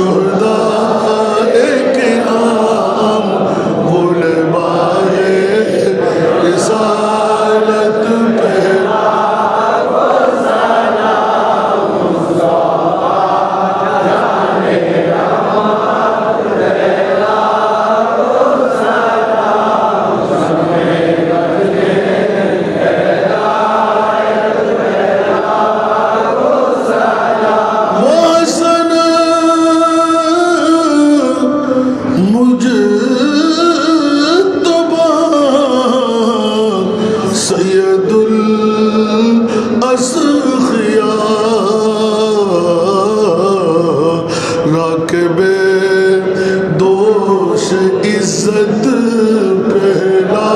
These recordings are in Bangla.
शुहदा एक आम गुलबारे रिसालत पे राकबे दोष इज्जत पहला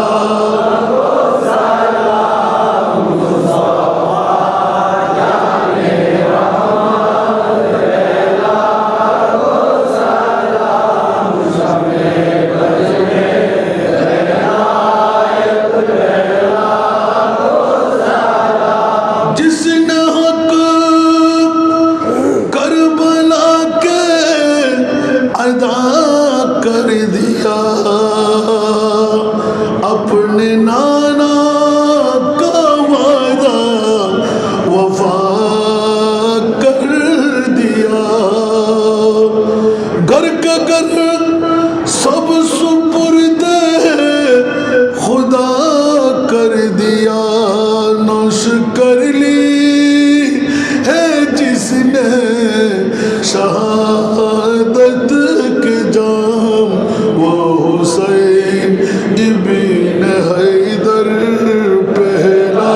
जिसने हक करबला के अदा कर दिया अपने नाना का वादा वफा कर दिया घर का घर सब सुपुर्द खुदा कर दिया नौश कर ली है जिसने शहादत के जाम वो हुसैन इब्न हैदर पहला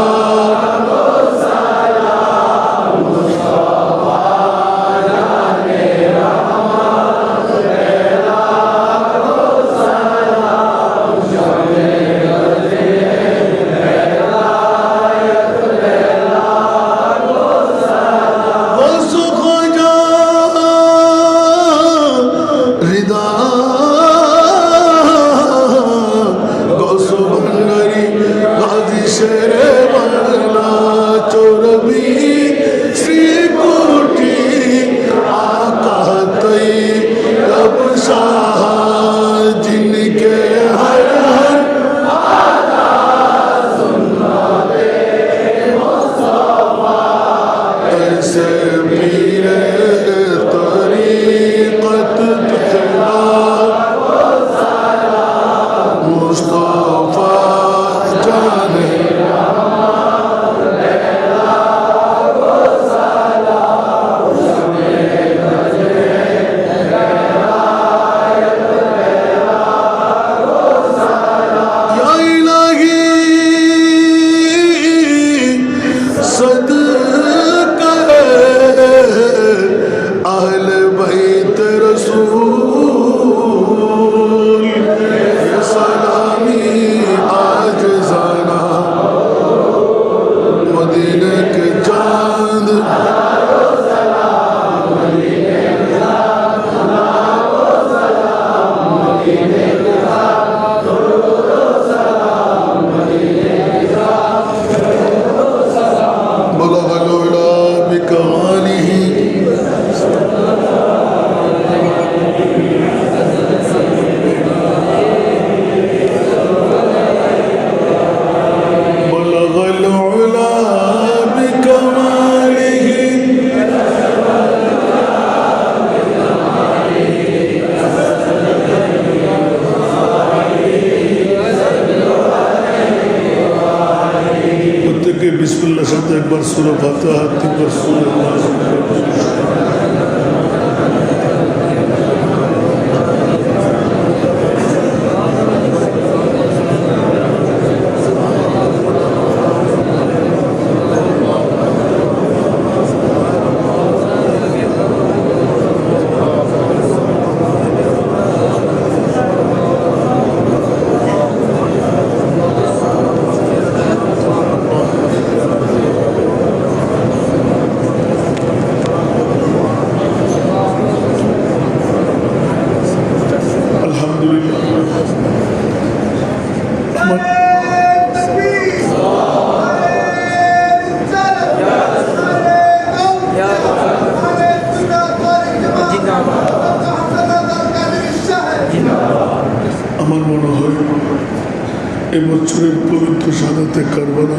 এই বছরের পবিত্র শাহাদাতে কারবালা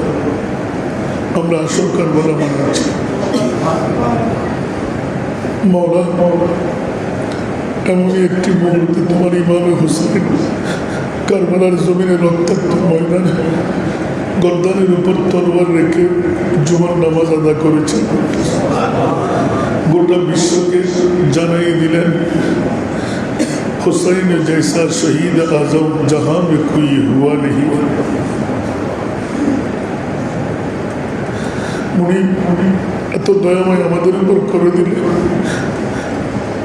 আমরা আসল কারবালা মানাচ্ছি। মওলা এমনই একটি মুহূর্তে তোমার ইমামে হোসেন কারবালার জমিনে রক্তাক্ত ময়দানে গর্দানের উপর তরবার রেখে জুমার নামাজ আদা করেছেন। গোটা বিশ্বকে জানাই দিলেন हुसैन जैसा शहीद आजम जहां में कोई हुआ नहीं। এত দয়াময় আমাদের উপর করে দিলে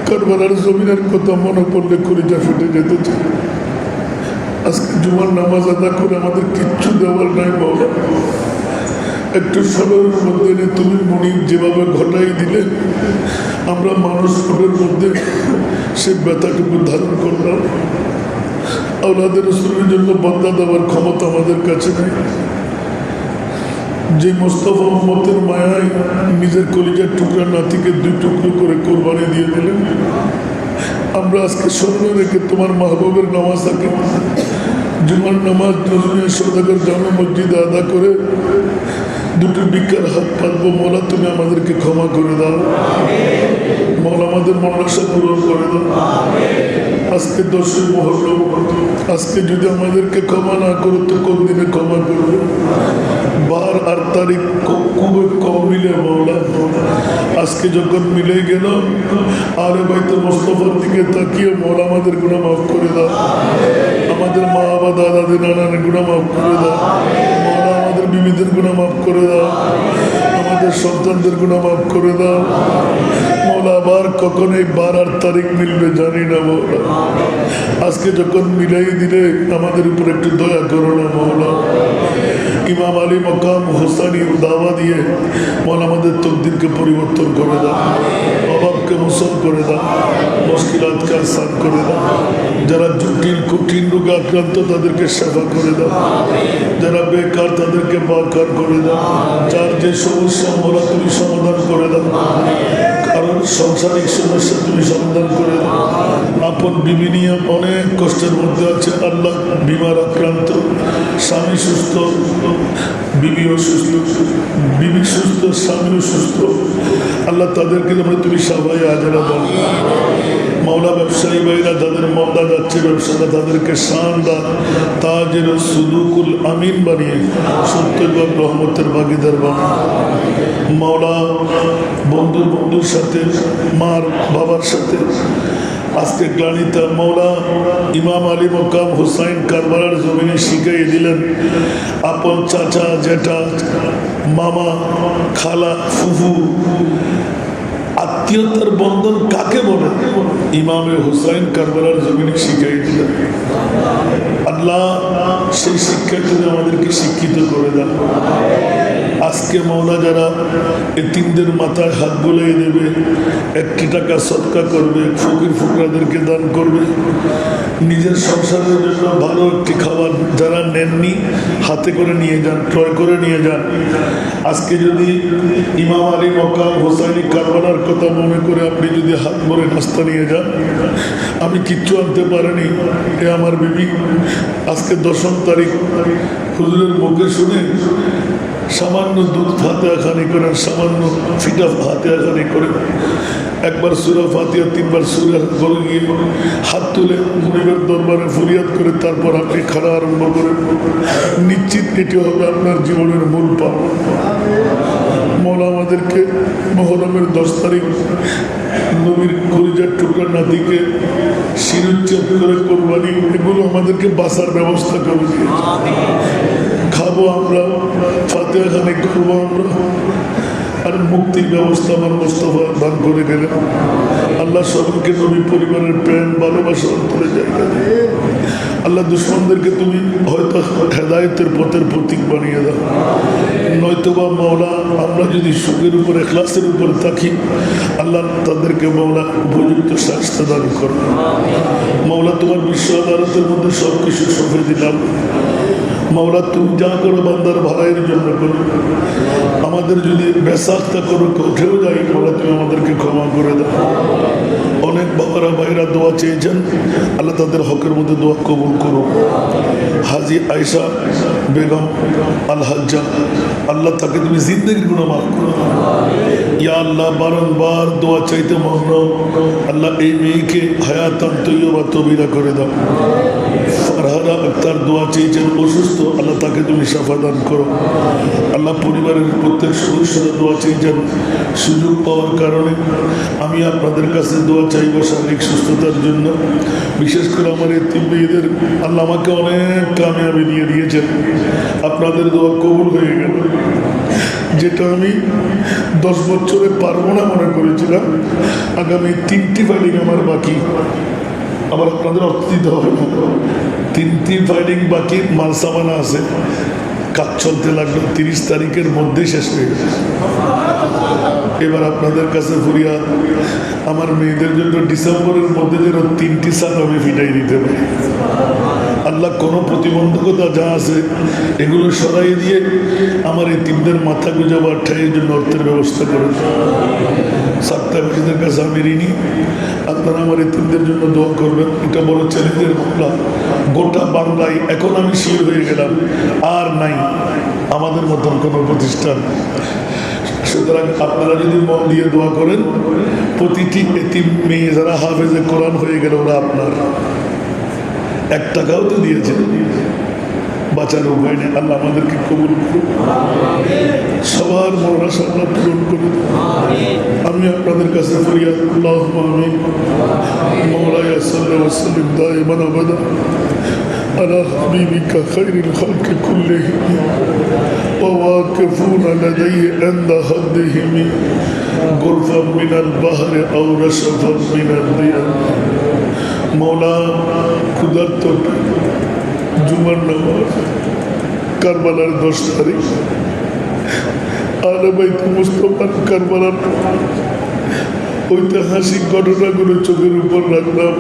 কারবালার জমিনের কথা মনে পড়লে কলিজা ফেটে যেতে চায়। আজকে জুমার নামাজ আদা করে আমাদের কিচ্ছু দেওয়ার নাই বাবা, একটু সবের মধ্যে এনে তুমি মনিব যেভাবে ঘটাই দিলে আমরা মানুষ সবের মধ্যে সে ব্যথাটুকু ধারণ করলাম। আওলাদের রসুলের জন্য বদলা দেওয়ার ক্ষমতা আমাদের কাছে নেই। যে মোস্তফা উম্মতের মায়ায় নিজের কলিজার টুকরা নাতিকে 2 টুকরো করে কোরবানি দিয়ে দিলেন, আমরা আজকে স্মরণে রেখে তোমার মাহবুবের নামাজটাকে জুমার নামাজ নজরুলের সৌদাগর জামে মসজিদে আদা করে 2টি ভিক্ষার হাত পাতবো। মৌলা তুমি আমাদেরকে ক্ষমা করে দাও, মৌলা আমাদের মনোবাসা পূরণ করে দাও। আজকে 10ই মুহররম, আজকে যদি আমাদেরকে ক্ষমা না করো তো কোন দিনে ক্ষমা করবে? 12 আর তারিখ খুবই কম মিলে মৌলা, আজকে যখন মিলে গেল আরে বাইতে মোস্তফার দিকে তাকিয়ে মৌলা আমাদের গুনাহ মাফ করে দাও, আমাদের মা বাবা দাদাদের নানাদের গুনাহ মাফ করে দাও মৌলা, আমাদের বিবিদের গুনাহ মাফ করে দাও, আমাদের সন্তানদের গুনাহ মাফ করে দাও মৌলা। আবার কখন এই 12 আর তারিখ মিলবে জানি না মৌলা, আজকে যখন মিলাই দিলে আমাদের উপর একটু দয়া করো না মৌলা। ইমাম আলী মকাম হোসানি দাওয়া দিয়ে মৌলা আমাদের তকদিরকে পরিবর্তন করে দাও, অভাবকে মোচন করে দাও, মুশকিলাতকে আসান করে দাও। যারা জটিল কঠিন রোগে আক্রান্ত তাদেরকে সেবা করে দাও, যারা বেকার তাদেরকে বাকার করে দাও, যার যে সমস্যা মৌলা তুমি সমাধান করে দাও, কারণ সাংসারিক সমস্যা তুমি সমাধান করে দাও। আপন বিবি নিয়ে অনেক কষ্টের মধ্যে আছে আল্লাহ, বিমার আক্রান্ত, স্বামী সুস্থ, বিবিও সুস্থ, বিবি সুস্থ, স্বামীও সুস্থ আল্লাহ, তাদেরকে আমরা তুমি সবাই আজরা দাও মৌলা। ব্যবসায়ী ভাইরা যাদের মন্দা যাচ্ছে ব্যবসাটা তাদেরকে শানদার তাজের সুদুকুল আমিন বানিয়ে সত্যবাদ রহমতের ভাগিদার বানিয়ে মৌলা। বন্ধুর সাথে মার বাবার সাথে আজকে গ্লানিতা মৌলা ইমাম আলী মকাম হুসাইন কারবালার জমিনে শিখাই দিলেন আপন চাচা জেঠা মামা খালা ফুফু আত্মীয়তার বন্ধন কাকে বলে ইমামে হুসাইন কারবালার জমিনে শিখাই দিলেন। আল্লাহ সেই শিক্ষা তুমি আমাদেরকে শিক্ষিত করে দাও। আজকে মৌলা যারা এতিমদের মাথায় হাত বুলাই দেবে, 1 টাকা সদকা করবে, ফকির ফুকরাদেরকে দান করবে, নিজের সংসারের জন্য ভালো একটি খাবার যারা নেননি হাতে করে নিয়ে যান, ক্রয় করে নিয়ে যান। আজকে যদি ইমাম আলী মকাম হোসাইনি কারবালার কথা মনে করে আপনি যদি হাত ভরে নাস্তা নিয়ে যান, আমি কিচ্ছু আনতে পারিনি, এ আমার বিবি আজকে 10ম তারিখ হুজুরের মুখে শুনে সামান্য দুধ ফাতিহা খানি করেন, সামান্য ফিটা ফাতিহা খানি করেন, একবার সূরা ফাতিহা 3বার সূরা করে গিয়ে হাত তুলে মুনিবের দরবারে ফরিয়াদ করে তারপর আপনি খাওয়া আরম্ভ করেন। নিশ্চিত এটি হবে আপনার জীবনের মূল পাওয়া। মৌলা আমাদেরকে মুহররমের 10 তারিখ নবীর কলিজার টুকরা নাতিকে শিরোচ্ছেদ করে কোরবানি, এগুলো আমাদেরকে বাঁচার ব্যবস্থা করে দিয়েছে। খাবো আমরা, ফাতিহা খানি করবো আমরা, আর মুক্তির ব্যবস্থা আমার মোস্তফা দান করে গেলেন। আল্লাহ সবাইকে নবী পরিবারের প্রেম ভালোবাসা অন্তরে জায়গা দিয়ে আল্লাহ দুশ্মনদেরকে তুমি হয়তো হেদায়েতের পথের প্রতীক বানিয়ে দাও, নয়তোবা মৌলা আমরা যদি সুখের উপরে ইখলাসের উপর থাকি আল্লাহ তাদেরকে মৌলা উপযুক্ত শাস্তি দান করো। মৌলা তোমার বিশ্ব আদালতের মধ্যে সব কিছু সঁপে দিলাম মৌলা, তুমি যা করো বান্দার ভালাইয়ের জন্য করো। আমাদের যদি বেসাখতা করো উঠেও যাই মৌলা তুমি আমাদেরকে ক্ষমা করে দাও। অনেক বাবারা ভাইরা দোয়া চেয়েছেন, আল্লাহ তাদের হকের মধ্যে দোয়া কবুল করো। হাজি আয়েশা বেগম আল হাজ্জা, আল্লাহ তাকে তুমি জিন্দগির গুনাহ মাফ করো। ইয়া আল্লাহ বারংবার দোয়া চাইতে মগ্ন, আল্লাহ এই মেয়েকে হায়াতান তৈয়বা তবিরা করে দাও। ফারহানা আক্তার দোয়া চেয়েছেন, অসুস্থ, আল্লাহ তাকে তুমি শাফা দান করো। আল্লাহ পরিবারের প্রত্যেক সদস্যরা দোয়া চেয়েছেন, সুযোগ পাওয়ার কারণে আমি আপনাদের কাছে দোয়া চাইব শারীরিক সুস্থতার জন্য। বিশেষ করে আমার এই তিন মেয়েদের আল্লাহ আমাকে অনেক কামিয়াবি দিয়ে দিয়েছেন, আপনাদের দোয়া কবুল হয়ে গেল। যেটা আমি 10 বছরে পারবো না মনে করেছিলাম, আগামী 3টি ফাইটিং আমার বাকি, আবার আপনাদের অর্থ দিতে হবে না, 3টি ফাইটিং বাকি, মাল সামানা আছে, কাজ চলতে লাগলো, 30 তারিখের মধ্যেই শেষ হয়ে গেছে। এবার আপনাদের কাছে ফরিয়াদ, আমার মেয়েদের জন্য ডিসেম্বরের মধ্যে যেন 3টি সাল আমি ফিটাই দিতে পারি। আল্লাহ কোনো প্রতিবন্ধকতা যা আছে এগুলো সরাই দিয়ে আমার এই তিনদের মাথা গুজাবার ঠাইয়ের জন্য অর্থের ব্যবস্থা করে। সাত্তার কাছে আমি ঋণী, আপনারা আমার এই তিনদের জন্য দোয়া করবেন। এটা বড় চ্যালেঞ্জের মামলা, গোটা বাংলায় এখন আমি শির হয়ে গেলাম, আর নাই আমাদের মতন কোনো প্রতিষ্ঠান। সুতরাং আপনারা যদি মন দিয়ে দোয়া করেন, প্রতিটি এতিম মেয়ে যারা হাফেজে কোরআন হয়ে গেল ওরা আপনার, 1 টাকাও তো দিয়েছেন, বাঁচার উপায় নেই। আল্লাহ আমাদেরকে কবুল করুন, সবার মনের আশা আল্লাহ পূরণ করুন। আমি আপনাদের কাছে ফরিয়াদ, আল্লাহুম্মা আমিন। মাওলায়া সাল্লাল্লাহু আলাইহি ওয়াসাল্লাম দাইমান আবাদা আলা হাবিবিকা খায়রিল খালকি কুল্লিহিম ওয়া ওয়াকিফুনা লাদাইহি ইনদা হাদ্দিহিম গুরফান মিনাল বাহরি আও রাশফান মিনাদ দিয়ান। মৌলা ক্ষুধার্ত জুমার নামাজ কারবালার 10 তারিখ, আলে বাইত মুস্তাফার কারবালার ঐতিহাসিক ঘটনাগুলো চোখের উপর রাখলাম।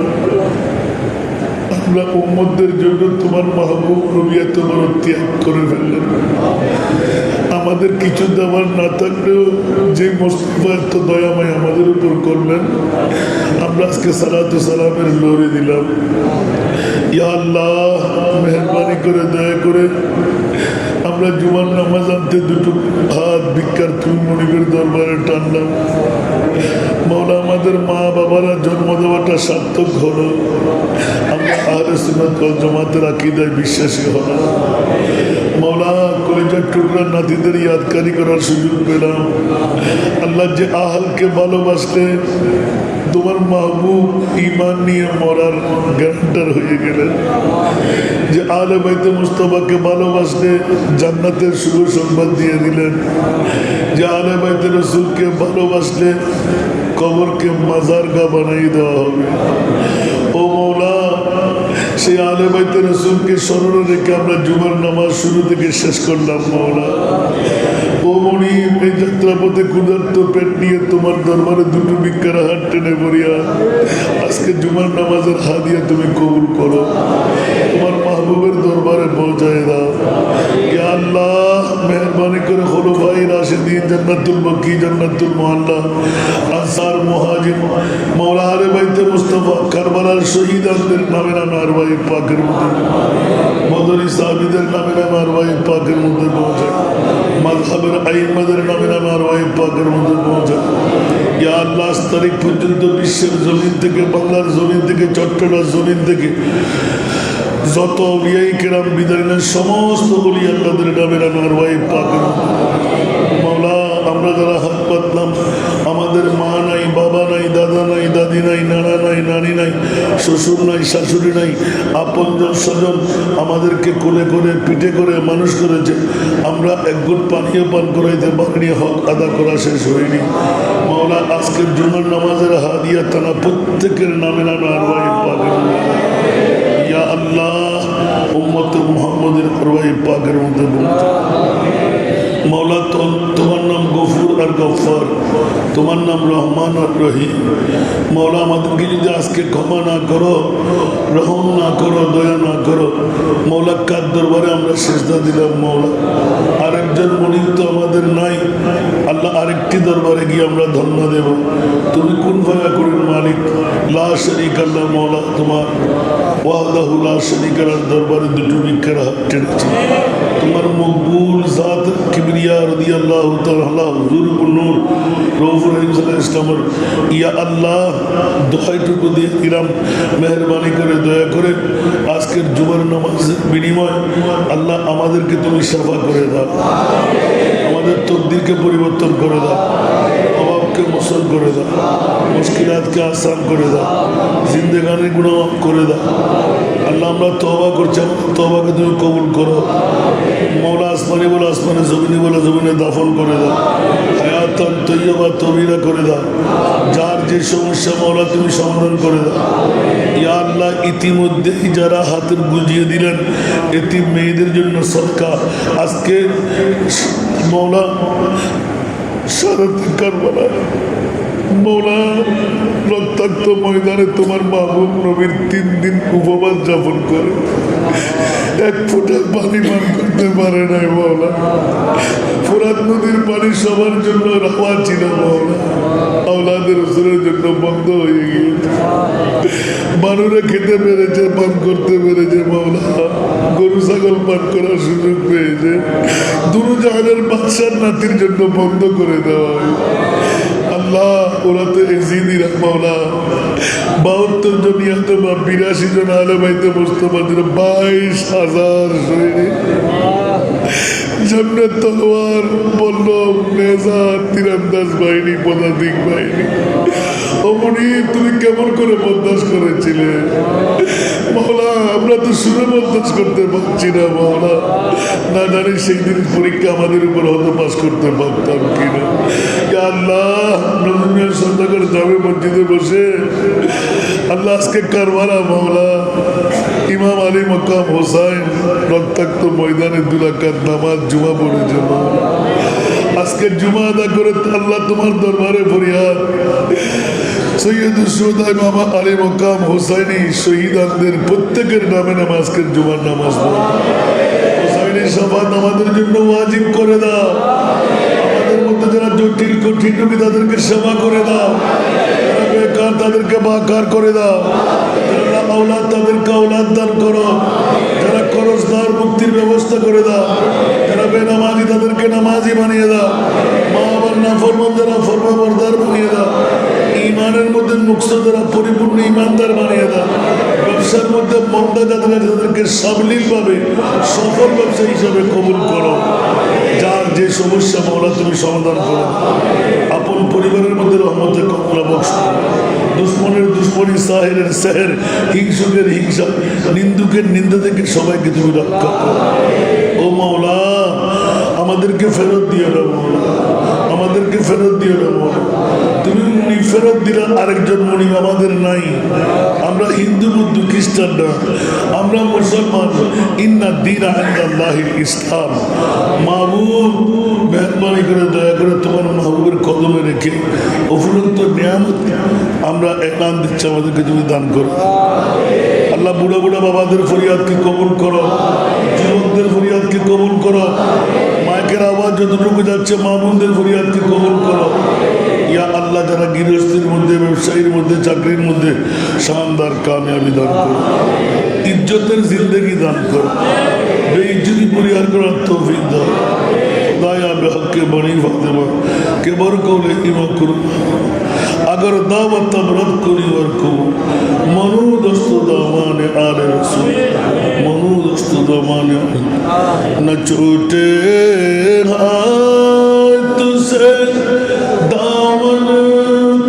আমরা উম্মতদের জন্য তোমার মাহবুব নবী এত বড় ত্যাগ করে ফেললেন, আমাদের কিছু দেওয়ার না থাকলেও যে মুস্তাফা এত দয়াময় আমাদের উপর করলেন, আমরা আজকে সালাতু সালামের লড়ে দিলাম। ইয়া আল্লাহ মেহরবানি করে দয়া করে আমরা জুমার নামাজ আনতে 2টো হাত ভিক্ষার তুল মনিবের দরবারে টানলাম। মৌলা আমাদের মা বাবারা জন্ম দেওয়াটা সার্থক হলো, আমরা আহলে সুন্নাত ওয়াল জামাতের আকীদায় বিশ্বাসী হলো। মৌলা কলিজার টুকরা নাতিদের ইয়াদকারি করার সুযোগ পেলাম। আল্লাহ যে আহলকে ভালোবাসলে তোমার মাহবুব ঈমান নিয়ে মরার গ্যারান্টার হয়ে গেলেন, যে আলে বাইতে মুস্তাফাকে ভালোবাসলে জান্নাতের শুভ সংবাদ দিয়ে দিলেন, যে আলে বাইতে রাসূলকে ভালোবাসলে কবরকে মাজারগাহ বানিয়ে দেওয়া হবে। ও মৌলা, সেই আলে বাইতে রাসূলকে স্মরণে রেখে আমরা জুমার নামাজ শুরু থেকে শেষ করলাম। মৌলা ও মনি, এই যাত্রাপথে ক্ষুধার্ত পেট নিয়ে তোমার দরবারে 2টো ভিক্ষার হাত টেনে পড়িয়া আজকে জুমার নামাজের হাদিয়া তুমি কবুল করো, তোমার মাহবুবের দরবারে পৌঁছায় দাও। ইয়া আল্লাহ মেহরবানি করে খুলাফায়ে রাশিদিন, জান্নাতুল বাকি, জান্নাতুল মুআল্লা, আনসার, মুহাজির, মাওলা আলে বাইতে মুস্তাফা, কারবালার শহীদদের নামে নামে আরওয়াহ পাকের মধ্যে, বদরি সাহাবীদের নামে নামে আরওয়াহ পাকের মধ্যে পৌঁছায়, মাযহাবের আইম্মাদের নামে নামে আরওয়াহ পাকের মধ্যে পৌঁছায়। ইয়া আল্লাহ 8 তারিখ পর্যন্ত বিশ্বের জমিন থেকে, বাংলার জমিন থেকে, চট্টগ্রাম জমিন থেকে যত আউলিয়ায়ে কেরাম বিদায় নেন, সমস্ত ওলি আল্লাহদের নামে নামে আরওয়াহ পাকের মাওলা, আমরা যারা হাত পাতলাম, আমাদের মা নাই, বাবা নাই, দাদা নাই, দাদি নাই, নানা নাই, নানি নাই, শ্বশুর নাই, শাশুড়ি নাই, আপনজন স্বজন আমাদেরকে কোলে করে পিঠে করে মানুষ করেছে, আমরা এক ঘুট পানীয় পান করাইতে পারিনি, হক আদা করা শেষ হয়নি। মাওলা আজকের জুমার নামাজের হাদিয়া তারা প্রত্যেকের নামে নামে আরওয়াহ পাকের, ইয়া আল্লাহ উম্মতে মুহাম্মদের আরওয়াহ পাকের মধ্যে পৌঁছে। মৌলা তোমার নাম গফুর আর গফফার, তোমার নাম রহমান আর রহিম। মৌলা আমাদেরকে যদি আজকে ক্ষমা না করো, রহম না করো, দয়া না করো, মৌলা কার দরবারে আমরা সেজদা দিলাম। মৌলা আরেকজন মনিব তো আমাদের নাই, আল্লাহ আরেকটি দরবারে গিয়ে আমরা ধন্য দেব। তুমি কোন ফায়াকুনের মালিক, লা শরীকা আল্লাহ মওলা তোমার ওয়াহদাহু লা শরীকা লার দরবারে দুটো ভিক্ষার হাত টেনেছি তোমার মকবুল জাত কিবরিয়া রাদিয়াল্লাহু তাআলা হুজুর নূর রউফুর রহিম সাল্লাল্লাহু আলাইহি ওয়াসাল্লামের ইয়া আল্লাহ দোহাইটুকু দিয়ে দিলাম মেহেরবানি করে দয়া করে আজকের জুমার নামাজের বিনিময় আল্লাহ আমাদেরকে তুমি শাফা করে দাও আমাদের তকদিরকে পরিবর্তন করে দাও অভাবকে মোচন করে দাও মুশকিলাতকে আসান করে দাও জিন্দেগানির গুনাহ মাফ করে দাও আল্লাহ আমরা তওবা করছি তওবাকে তুমি কবুল করো মওলা আসমানি বলে আসমানে জমিনে বলে জমিনে দাফন করে দাও হায়াতান তৈয়বা তবিরা করে দাও যার যে সমস্যা মওলা তুমি সমাধান করে দাও ইয়া আল্লাহ ইতিমধ্যেই যারা হাতের গুজিয়ে দিলেন এতিম মেয়েদের জন্য সদকা আজকে মওলা সারাতে কারবালা মওলা রক্তাক্ত ময়দানে তোমার মাহবুব নবীর 3 দিন উপবাস যাপন করে এক ফোঁটা পানি পান করতে পারে নাই মওলা ফোরাত নদীর পানি সবার জন্য রাওয়া ছিল মওলা আওলাদের রসুলের জন্য বন্ধ হয়ে গিয়েছে মানুষরা খেতে পেরেছে পান করতে পেরেছে মওলা গরু ছাগল পান করার সুযোগ পেয়েছে দুরুজাহানের বাদশার নাতির জন্য বন্ধ করে দেওয়া হয় আল্লাহ ওরা তো এজিদিরা মওলা 72 জন ইয়াতে বা 82 জন আলে বাইতে মুস্তাফার জন্য 22,000 শহীদ সামনে তলোয়ার বল্লভ নেজা তীরন্দাজ বাহিনী পদাতিক বাহিনী অমনি তুমি কেমন করে বরদাস্ত করেছিলে মওলা আমরা তো শুনে বরদাস্ত করতে পারছি না মওলা না জানি সেই দিন পরীক্ষা আমাদের উপর হয়তো পাস করতে পারতাম কিনা ইয়া আল্লাহ নজরুলের সন্ধ্যাকার জামে মসজিদে বসে আল্লাহ আজকে কারবালা মওলা ইমাম আলী মকাম হোসাইন রক্তাক্ত ময়দানে 2 রাকাত নামাজ জুমা পড়েছে আজকে জুমা আদা করে আল্লাহ তোমার দরবারে ফরিয়াদ সৈয়দুল শুহাদা ইমাম আলী মকাম হোসাইনি শহীদদের প্রত্যেকের নামে আজকের জুমার নামাজ পড়ো হোসাইনি শাফাত আমাদের জন্য ওয়াজিব করে দাও আমাদের মধ্যে যারা জটিল কঠিন রোগী তাদেরকে সেবা করে দাও যারা বেকার তাদেরকে বাকার করে দাও যারা আওলাদ তাদেরকে আওলাদ দান করো যারা করজদার মুক্তির ব্যবস্থা করে দাও যারা বেনামাজি তাদেরকে নামাজি বানিয়ে দাও মা বাবার নাফরমান যারা ফরমাবরদার বানিয়ে দাও ইমানের মধ্যে মুক্ত যারা পরিপূর্ণ ইমানদার বানিয়ে দাও ব্যবসার মধ্যে মন্দা যাদের তাদেরকে সাবলীল ভাবে সফল ব্যবসা হিসাবে কবুল করো যার যে সমস্যা মওলা তুমি সমাধান করো আপন পরিবারের মধ্যে রহমতের কমলা বক্স দুশ্মনের দুশ্মনী সাহেরের সেহের হিংসুকের হিংসা নিন্দুকের নিন্দা থেকে সবাইকে তুমি রক্ষা করো ও মওলা আমাদেরকে ফেরত দিও না মওলা আমাদেরকে ফেরত দিও না মওলা তুমি মুনি ফেরত দিলে আরেকজন মুনি আমাদের নাই আমরা হিন্দু বৌদ্ধ খ্রিস্টান না আমরা মুসলমান ইন্না দীনা ইনদাল্লাহিল ইসলাম মাহবুব মেহরবানি করে দয়া করে তোমার মাহবুবের কদমে রেখে অফুরন্ত নিয়ামত আমরা এলান দিচ্ছি আমাদেরকে তুমি দান করো আল্লাহ বুড়া বুড়া বাবাদের ফরিয়াদকে কবুল করো যুবকদের ফরিয়াদকে কবুল করো মাইকের আওয়াজ যতটুকু যাচ্ছে মা বোনদের ফরিয়াদকে কবুল করো ইয়া আল্লাহ যারা গৃহস্থীর মধ্যে ব্যবসায়ীর মধ্যে চাকরির মধ্যে শানদার কামিয়াবি দান করো ইজ্জতের জিন্দেগি দান করো বেইজ্জতি পরিহার করার তৌফিক দাও দায়া বেহকে বনি ফাতেমা के बरकौले इमा करूँ अगर दावत तब रद करी वर को मनु दस्त दामाने आले रसूल मनु दस्त दामाने न छूटे हाथ से दामन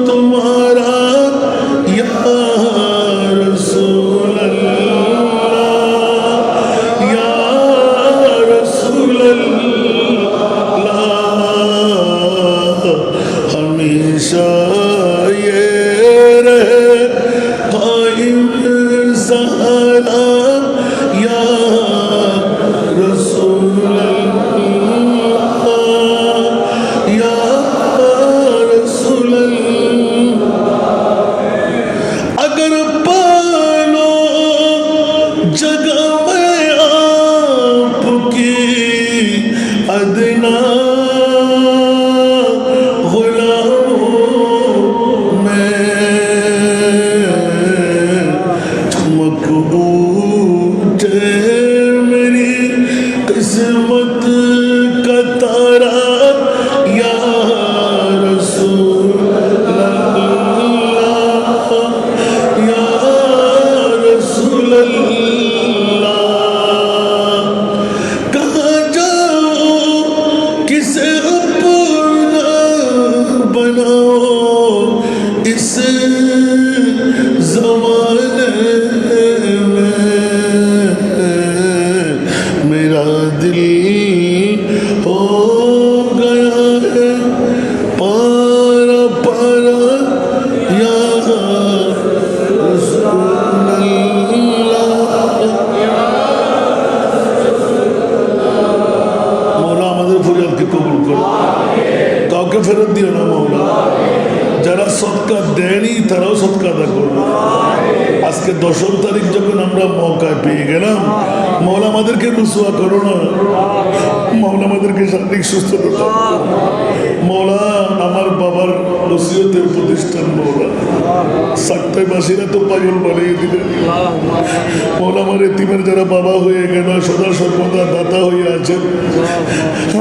तुम्हारा या रसूल अल्लाह या रसूल अल्लाह हमेशा ये रहे कायम सहारा या रसूल अल्लाह जमाने में मेरा दिल हो गया है पारा पारा या रसूल अल्लाह। मौला আমাদের ফরিয়াদকে কবুল করো, কাউকে ফেরত দিও না মৌলা। যারা সদকা দেয়নি তারাও সদকা আদা করবে। আজকে 10 তারিখ যখন আমরা মৌকায় পেয়ে গেলাম, মৌলা আমাদেরকে রুসুয়া করো না, মৌলা আমাদেরকে শারীরিক সুস্থতা দাও। মৌলা আমার বাবার ওসিয়তের প্রতিষ্ঠান মৌলা সাক্তাইবাসীরা তো পাগল বানিয়ে দিলেন। মৌলা আমার এতিমের যারা বাবা হয়ে গেল সদা সর্বদা দাতা হয়ে আছেন,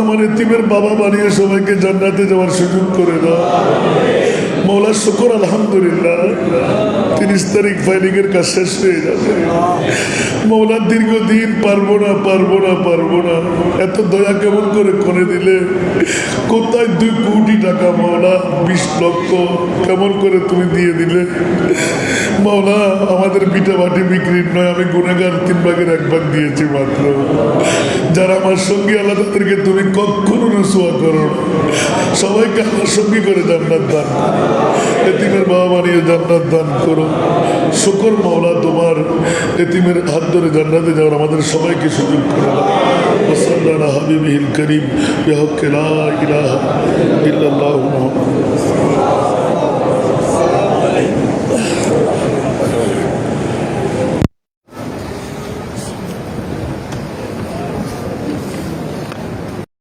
আমার এতিমের বাবা বানিয়ে সবাইকে জান্নাতে যাওয়ার সুযোগ করে দাও। মৌলা শুকর আলহামদুলিল্লাহ 30 তারিখ ফাইলিংয়ের কাজ শেষ হয়ে যাবে। মৌলা দীর্ঘদিন পারবো না পারবো না পারবো না, এত দয়া কেমন করে দিলে। কোথায় 2 কোটি টাকা মৌলা 20 লক্ষ কেমন করে তুমি দিয়ে দিলে। মৌলা আমাদের পিঠা বাটি বিক্রির নয়, আমি গুনাহগার 3 ভাগের 1 ভাগ দিয়েছি মাত্র। যারা আমার সঙ্গী আল্লাহ তাদেরকে তুমি কখনো রুসুয়া করো না। সবাইকে আমার সঙ্গী করে জান্নাত দান, এতিমের বাবা বানিয়ে জান্নাত দান করো। শুকর মৌলা তোমার, এতিমের হাত ধরে জান্নাতে যাওয়ার আমাদের সবাইকে সুযোগ করে দাও। ওয়াসাল্লাল্লাহু হাবিবিল করিম বিহক্কি লা ইলাহা ইল্লাল্লাহু মুহাম্মাদুর রাসূলুল্লাহ।